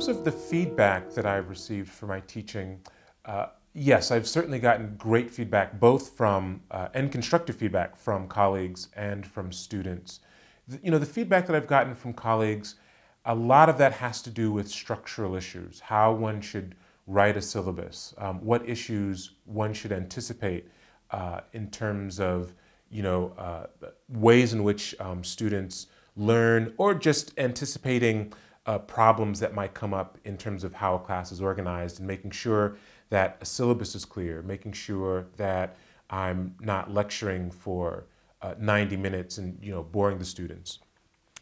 terms of the feedback that I've received for my teaching, yes, I've certainly gotten great feedback, both from, and constructive feedback from colleagues and from students. The feedback that I've gotten from colleagues, a lot of that has to do with structural issues, how one should write a syllabus, what issues one should anticipate in terms of ways in which students learn, or just anticipating problems that might come up in terms of how a class is organized, and making sure that a syllabus is clear, making sure that I'm not lecturing for 90 minutes and boring the students.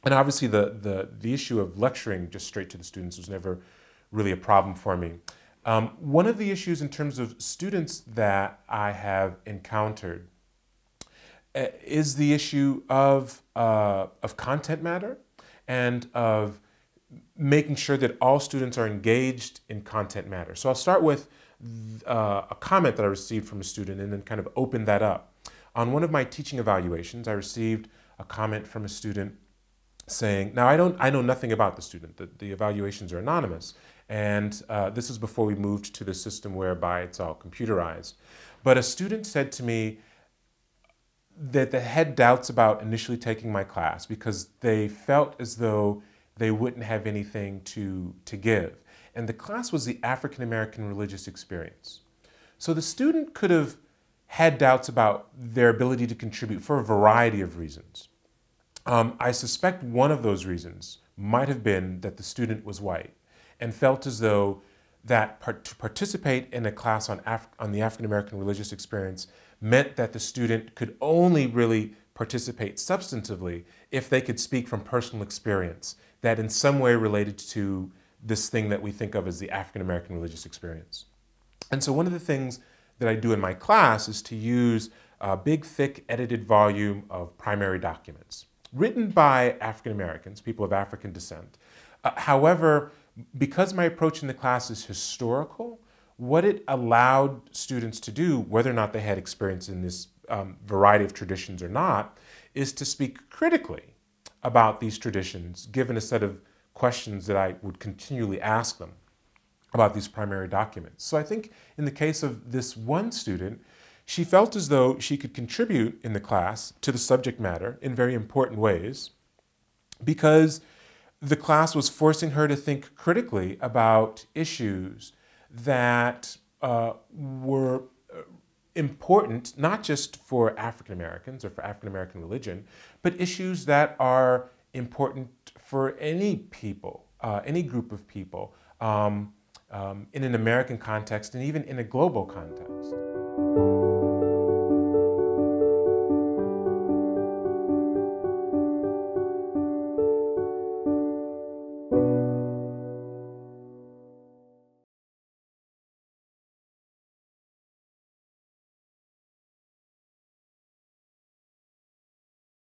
And obviously the issue of lecturing just straight to the students was never really a problem for me. One of the issues in terms of students that I have encountered is the issue of content matter, and of making sure that all students are engaged in content matter. So I'll start with a comment that I received from a student and then kind of open that up. On one of my teaching evaluations, I received a comment from a student saying, now I know nothing about the student, the evaluations are anonymous, and this is before we moved to the system whereby it's all computerized. But a student said to me that they had doubts about initially taking my class because they felt as though they wouldn't have anything to give. And the class was the African American religious experience. So the student could have had doubts about their ability to contribute for a variety of reasons. I suspect one of those reasons might have been that the student was white and felt as though that to participate in a class on the African American religious experience meant that the student could only really participate substantively if they could speak from personal experience that in some way related to this thing that we think of as the African American religious experience. And so one of the things that I do in my class is to use a big, thick, edited volume of primary documents written by African Americans, people of African descent. However, because my approach in the class is historical, what it allowed students to do, whether or not they had experience in this variety of traditions or not, is to speak critically about these traditions, given a set of questions that I would continually ask them about these primary documents. So I think in the case of this one student, she felt as though she could contribute in the class to the subject matter in very important ways because the class was forcing her to think critically about issues that were important, not just for African Americans or for African American religion, but issues that are important for any people, any group of people, in an American context and even in a global context.